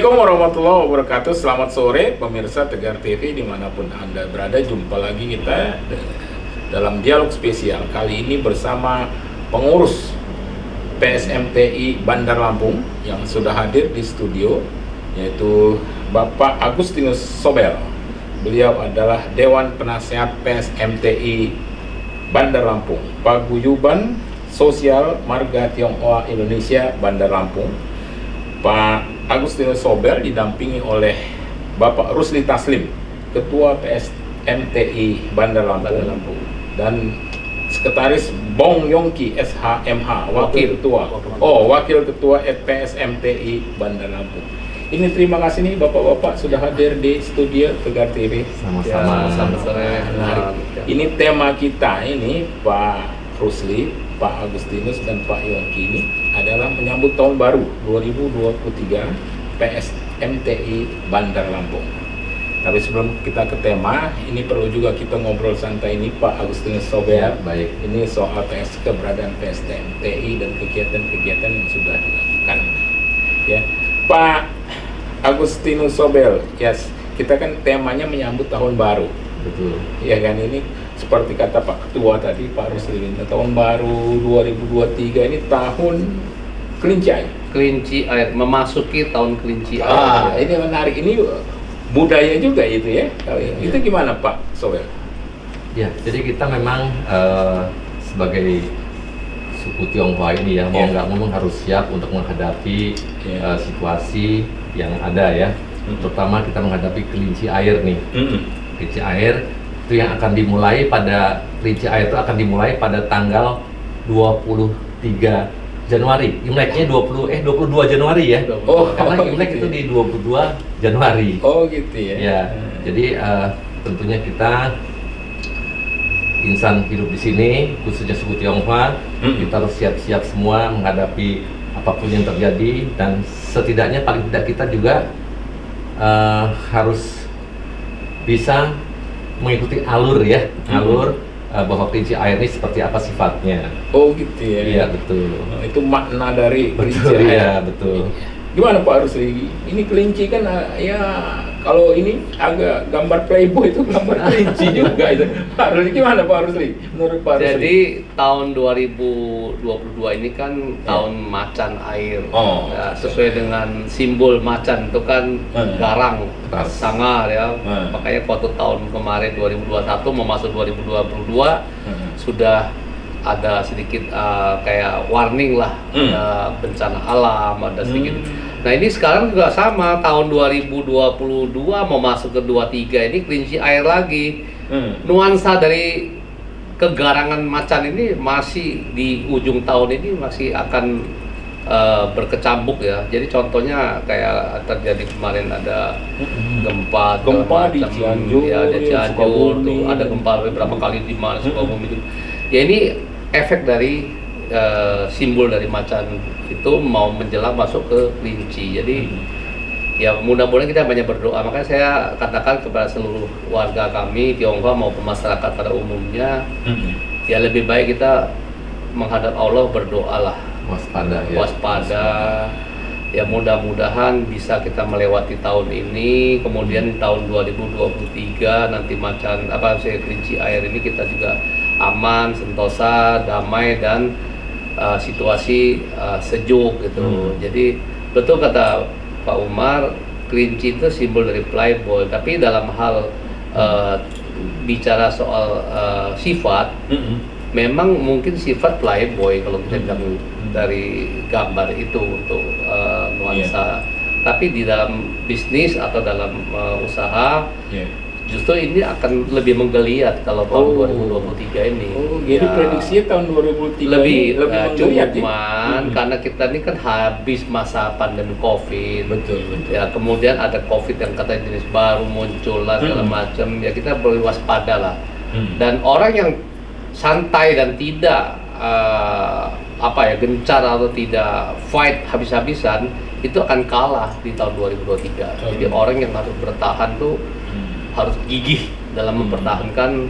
Assalamualaikum warahmatullahi wabarakatuh. Selamat sore pemirsa Tegar TV dimanapun Anda berada. Jumpa lagi kita dalam dialog spesial. Kali ini bersama pengurus PSMTI Bandar Lampung yang sudah hadir di studio, yaitu Bapak Agustinus Sobel. Beliau adalah Dewan Penasehat PSMTI Bandar Lampung, Paguyuban Sosial Marga Tionghoa Indonesia Bandar Lampung. Pak Agustinus Sobel didampingi oleh Bapak Rusli Taslim, Ketua PSMTI Bandar Lampung, dan Sekretaris Bong Yongki SHMH, Wakil Ketua PSMTI Bandar Lampung. Ini terima kasih nih Bapak-bapak sudah hadir di studio Tegar TV. Sama-sama. Selamat sore. Ini tema kita ini Pak Rusli, Pak Agustinus dan Pak Yongki ini adalah menyambut tahun baru 2023 PSMTI Bandar Lampung. Tapi sebelum kita ke tema, ini perlu juga kita ngobrol santai ini Pak Agustinus Sobel. Ya, baik. Ini soal keberadaan PSMTI dan kegiatan-kegiatan yang sudah dilakukan. Ya, Pak Agustinus Sobel, yes, kita kan temanya menyambut tahun baru. Betul. Ya kan, ini seperti kata Pak Ketua tadi, Pak Rusli, tahun baru 2023 ini tahun kelinci air. Kelinci air, memasuki tahun kelinci air. Ini menarik, ini budaya juga itu ya. Itu gimana Pak Sobel? Ya, jadi kita memang sebagai suku Tionghoa ini ya, mau nggak mau harus siap untuk menghadapi situasi yang ada ya. Terutama kita menghadapi kelinci air nih. Kelinci air itu yang akan dimulai pada tanggal 23 Januari. Imleknya 22 Januari ya. Karena Imlek itu di 22 Januari. Oh gitu ya. Ya. Jadi tentunya kita insan hidup di sini, khususnya suku Tionghoa, kita harus siap-siap semua menghadapi apapun yang terjadi, dan setidaknya paling tidak kita juga harus bisa mengikuti alur bahwa kelinci air ini seperti apa sifatnya. Oh gitu ya. Iya betul. Itu makna dari kelinci Betul air. ya betul. Gimana Pak Rusli? Ini kelinci kan ya, kalau ini agak gambar Playboy itu gambar kelinci juga itu. Pak Rusli, gimana Pak Rusli? Menurut Pak Rusli? Jadi tahun 2022 ini kan tahun macan air. Ya, sesuai dengan simbol macan itu kan garang, sangar ya. Makanya waktu tahun kemarin 2021 mau masuk 2022 sudah ada sedikit kayak warning lah, ada bencana alam, ada sedikit. Nah ini sekarang juga sama, tahun 2022 mau masuk ke 23 ini kelinci air lagi. Nuansa dari kegarangan macan ini masih di ujung tahun ini masih akan berkecambuk ya. Jadi contohnya kayak terjadi kemarin ada gempa di Cianjur, ya, ada Cianjur tuh, ada gempa beberapa kali di mana Sukabumi itu. Ya ini efek dari simbol dari macan itu mau menjelang masuk ke kelinci. Jadi ya mudah-mudahan kita banyak berdoa. Makanya saya katakan kepada seluruh warga kami Tionghoa maupun masyarakat pada umumnya, ya lebih baik kita menghadap Allah, berdoalah, waspada. Ya mudah-mudahan bisa kita melewati tahun ini, kemudian di tahun 2023 nanti kelinci air ini kita juga aman, sentosa, damai, dan situasi sejuk gitu. Jadi betul kata Pak Umar, kelinci itu simbol dari Playboy, tapi dalam hal bicara soal sifat, memang mungkin sifat Playboy kalau kita bilang dari gambar itu untuk nuansa. Tapi di dalam bisnis atau dalam usaha, justru ini akan lebih menggeliat kalau tahun 2023 ini. Jadi prediksinya tahun 2023 lebih menggeliat cuman karena kita ini kan habis masa pandemi COVID. Betul. Ya kemudian ada COVID yang katanya jenis baru muncul lah segala macam. Ya kita perlu waspada lah. Dan orang yang santai dan tidak gencar atau tidak fight habis-habisan itu akan kalah di tahun 2023. Jadi orang yang harus bertahan tuh harus gigih dalam mempertahankan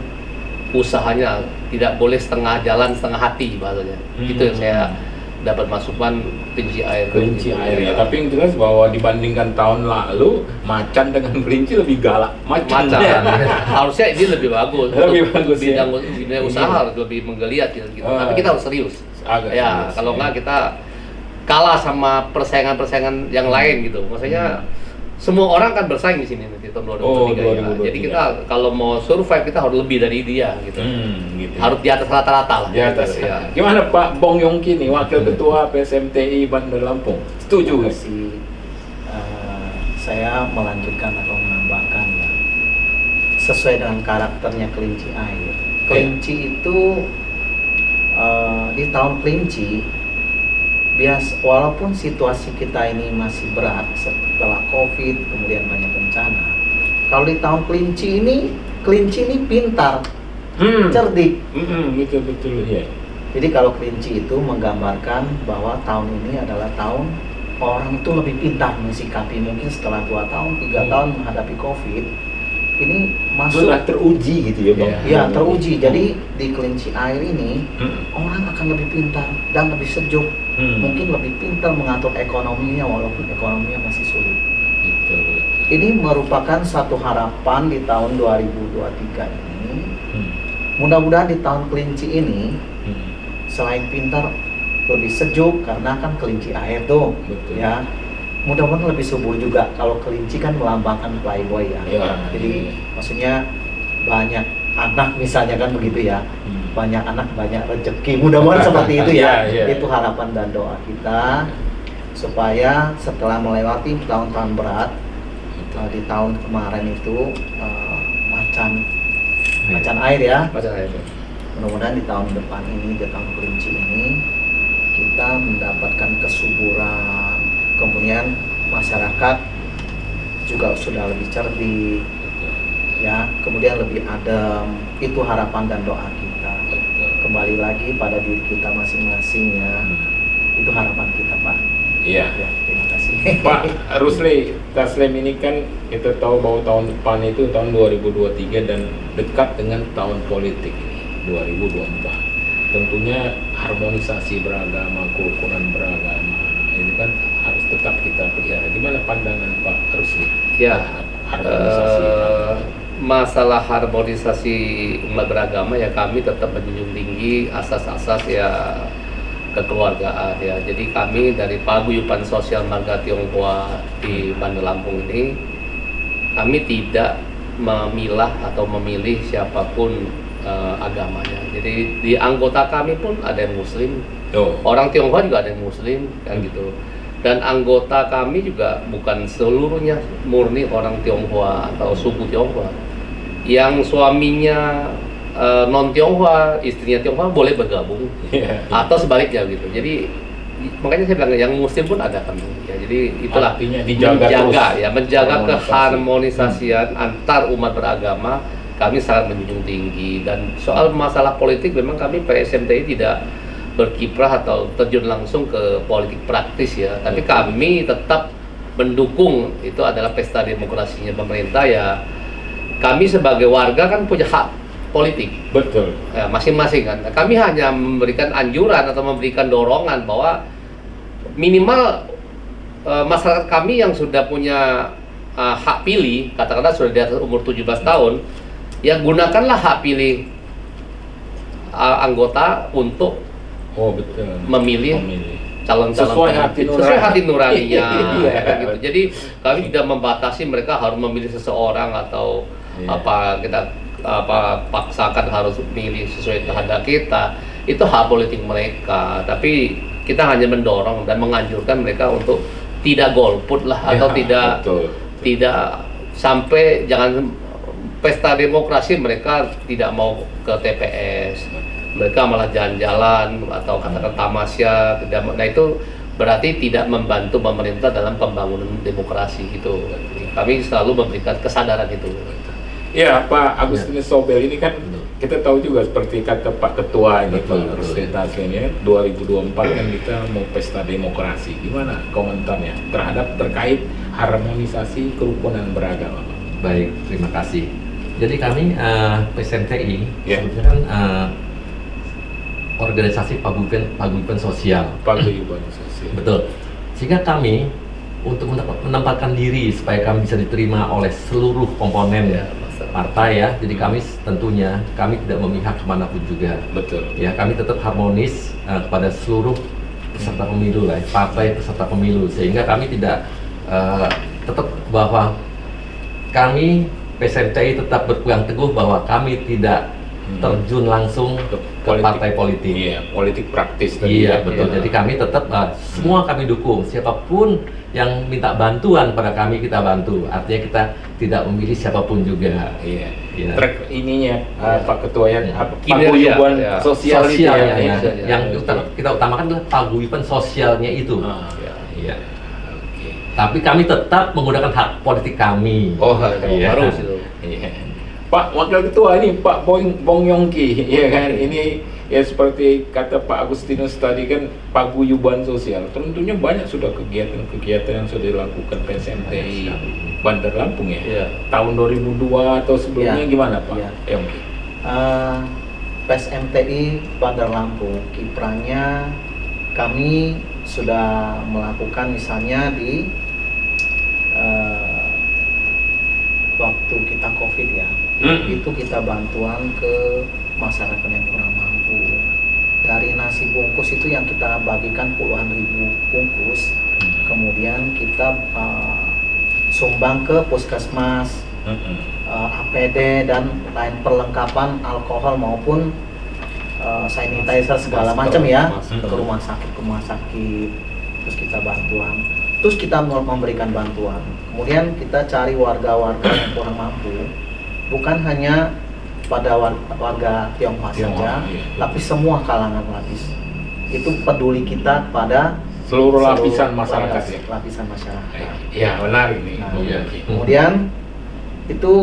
usahanya, tidak boleh setengah jalan setengah hati bahasanya. Itu yang saya dapat masukan kelinci air. Kelinci gitu. air ya, tapi yang jelas bahwa dibandingkan tahun lalu macan dengan kelinci lebih galak. Macan. Harusnya ini lebih bagus. Lebih untuk bagus, ya. bidang usaha harus lebih menggeliat gitu. Tapi kita harus serius. Agak Ya, serius, kalau ya. nggak kita kalah sama persaingan-persaingan yang lain gitu. Maksudnya semua orang kan bersaing di sini nanti tahun 2023 Oh, ya. 2023. Jadi kita kalau mau survive kita harus lebih dari dia gitu. Gitu. Harus di atas rata-rata lah. Di atas. Gitu, ya. Gimana Pak Bong Yongki nih, Wakil Ketua PSMTI Bandar Lampung? Setuju? Terima kasih. Saya melanjutkan atau menambahkan ya, sesuai dengan karakternya kelinci air. Kelinci itu di tahun kelinci, walaupun situasi kita ini masih berat setelah COVID, kemudian banyak bencana. Kalau di tahun kelinci ini pintar, cerdik. Betul ya. Jadi kalau kelinci itu menggambarkan bahwa tahun ini adalah tahun orang itu lebih pintar mensikapi, mungkin setelah 2 tahun, 3 tahun menghadapi COVID, ini masuk Sudah teruji gitu ya Bang? ya teruji. Jadi di kelinci air ini orang akan lebih pintar dan lebih sejuk, mungkin lebih pintar mengatur ekonominya walaupun ekonominya masih sulit. Betul. Ini merupakan satu harapan di tahun 2023 ini. Mudah-mudahan di tahun kelinci ini selain pintar lebih sejuk karena kan kelinci air tuh. Betul. Ya, mudah-mudahan lebih subur juga. Kalau kelinci kan melambangkan playboy ya. Ya. Jadi maksudnya banyak anak misalnya kan begitu ya. Banyak anak banyak rezeki. Mudah-mudahan seperti itu ya. Ya. Itu harapan dan doa kita supaya setelah melewati tahun-tahun berat, di tahun kemarin itu macan air ya. Macan air. Mudah-mudahan di tahun depan ini, di tahun kelinci ini, kita mendapatkan kesuburan, kemudian masyarakat juga sudah lebih cerdik, ya, kemudian lebih adem. Itu harapan dan doa kita. Kembali lagi pada diri kita masing-masing ya. Itu harapan kita, Pak. Iya. Ya, terima kasih. Pak Rusli Taslim, ini kan kita tahu bahwa tahun depan itu tahun 2023 dan dekat dengan tahun politik ini 2024. Tentunya harmonisasi beragama, kerukunan beragama ini kan harus tetap kita pelihara. Gimana pandangan Pak Rusli? Ya, Harmonisasi. masalah harmonisasi umat beragama ya kami tetap menjunjung tinggi asas-asas ya kekeluargaan ya. Jadi kami dari Paguyuban Sosial Marga Tionghoa di Bandar Lampung ini, kami tidak memilah atau memilih siapapun agamanya. Jadi di anggota kami pun ada yang Muslim, orang Tionghoa juga ada yang Muslim kan gitu. Dan anggota kami juga bukan seluruhnya murni orang Tionghoa atau suku Tionghoa. Yang suaminya non Tionghoa, istrinya Tionghoa boleh bergabung, atau sebaliknya gitu. Jadi makanya saya bilang yang Muslim pun ada kan ya. Jadi itulah artinya dijaga menjaga keharmonisasian antar umat beragama. Kami sangat menjunjung tinggi. Dan soal masalah politik memang kami PSMTI tidak berkiprah atau terjun langsung ke politik praktis ya. Tapi kami tetap mendukung, itu adalah pesta demokrasinya pemerintah ya. Kami sebagai warga kan punya hak politik. Betul. Ya, masing-masing kan. Kami hanya memberikan anjuran atau memberikan dorongan bahwa minimal masyarakat kami yang sudah punya hak pilih, katakanlah sudah di atas umur 17 tahun, ya gunakanlah hak pilih anggota untuk memilih calon-calon sesuai hati nuraninya. Iya. Gitu. Jadi kami tidak membatasi mereka harus memilih seseorang atau kita paksakan harus memilih sesuai kehendak kita. Itu hak politik mereka. Tapi kita hanya mendorong dan menganjurkan mereka untuk tidak golput lah, atau tidak sampai, jangan pesta demokrasi mereka tidak mau ke TPS, mereka malah jalan-jalan atau katakan tamasya, nah itu berarti tidak membantu pemerintah dalam pembangunan demokrasi gitu. Kami selalu memberikan kesadaran itu. Ya, Pak Agustinus Sobel ini kan kita tahu juga seperti kata Pak Ketua ini, Pak Rusli Taslim ya, 2024 kan kita mau pesta demokrasi. Gimana komentarnya terkait harmonisasi kerukunan beragama, Pak? Baik, terima kasih. Jadi kami PSMTI sebetulnya kan organisasi paguyuban sosial. Paguyuban sosial. Betul. Sehingga kami untuk menempatkan diri supaya kami bisa diterima oleh seluruh komponen Ya, masyarakat. partai ya. Jadi kami tentunya kami tidak memihak kemanapun juga. Betul. Ya, kami tetap harmonis kepada seluruh peserta pemilu lah, partai peserta pemilu, sehingga kami tidak tetap bahwa kami PSMTI tetap berpegang teguh bahwa kami tidak terjun langsung ke partai politik. Iya, politik praktis tadi. Iya ya. betul. Iya. Jadi kami tetap semua kami dukung. Siapapun yang minta bantuan pada kami kita bantu. Artinya kita tidak memilih siapapun juga. Iya. Iya. Track ininya Pak Ketua ya, Kinerja, paguyuban ya. sosial itu ya. Sosialnya, Ya. yang Oke. kita utamakan adalah paguyuban sosialnya itu. Ah, Iya. Oke. Tapi kami tetap menggunakan hak politik kami. Oh, Iya. harus itu. Iya. Pak Wakil Ketua ini Pak Bong Yongki, ya kan, ini ya seperti kata Pak Agustinus tadi kan paguyuban sosial. Tentunya banyak sudah kegiatan-kegiatan yang sudah dilakukan PSMTI Bandar Lampung ya. Iya. Tahun 2002 atau sebelumnya Iya. gimana Pak Iya. Yongki? PSMTI Bandar Lampung kiprahnya kami sudah melakukan misalnya di waktu kita COVID ya, itu kita bantuan ke masyarakat yang kurang mampu. Dari nasi bungkus itu yang kita bagikan puluhan ribu bungkus, kemudian kita sumbang ke puskesmas, APD dan lain perlengkapan alkohol maupun sanitizer segala macam ya, Masker. ke rumah sakit, terus kita bantuan, terus kita memberikan bantuan. Kemudian kita cari warga-warga yang kurang mampu, bukan hanya pada warga Tionghoa saja, iya. tapi semua kalangan lapis. Itu peduli kita pada Seluruh lapisan masyarakat ya. lapisan masyarakat. Iya, benar ini. Nah, Bung iya. Yongki. Kemudian itu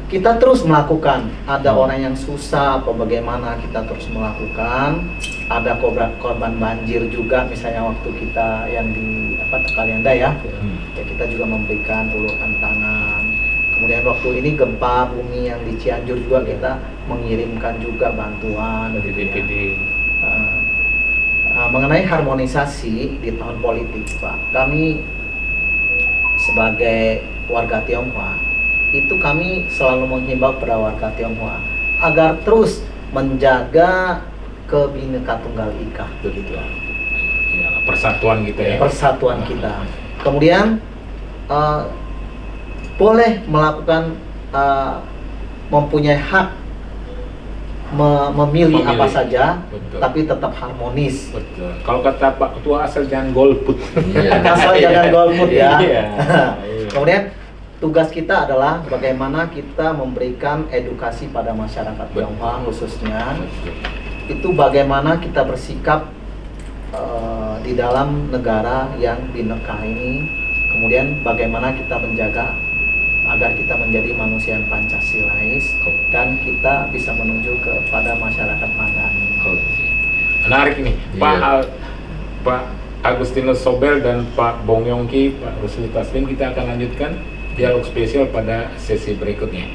kita terus melakukan, ada orang yang susah atau bagaimana kita terus melakukan, ada korban banjir juga misalnya waktu kita yang di Kalianda ya, ya kita juga memberikan uluran tangan. Kemudian waktu ini gempa bumi yang di Cianjur juga kita mengirimkan juga bantuan Dari gitu ya. DPD. Mengenai harmonisasi di tahun politik Pak, kami sebagai warga Tionghoa itu kami selalu menghimbau kepada warga Tionghoa agar terus menjaga Bhinneka Tunggal Ika begitu. Iya, persatuan kita ya. Persatuan kita. Kemudian boleh melakukan mempunyai hak memilih apa saja, Betul. tapi tetap harmonis. Betul. Kalau kata Pak Ketua asal jangan golput. Iya. Asal jangan golput ya. Iya. Kemudian tugas kita adalah bagaimana kita memberikan edukasi pada masyarakat Tionghoa khususnya. Itu bagaimana kita bersikap di dalam negara yang bineka ini. Kemudian bagaimana kita menjaga agar kita menjadi manusia yang Pancasilais dan kita bisa menuju kepada masyarakat madani. Oke. Menarik nih, Iya. Pak Agustinus Sobel dan Pak Bong Yongki, Pak Rusli Taslim, kita akan lanjutkan dialog spesial pada sesi berikutnya.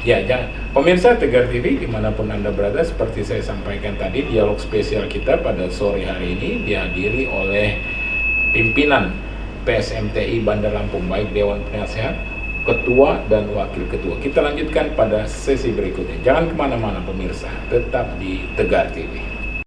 Ya, jangan. Pemirsa Tegar TV dimanapun Anda berada, seperti saya sampaikan tadi, dialog spesial kita pada sore hari ini dihadiri oleh pimpinan PSMTI Bandar Lampung, baik Dewan Penasehat, Ketua dan Wakil Ketua. Kita lanjutkan pada sesi berikutnya. Jangan kemana-mana pemirsa, tetap di Tegar TV.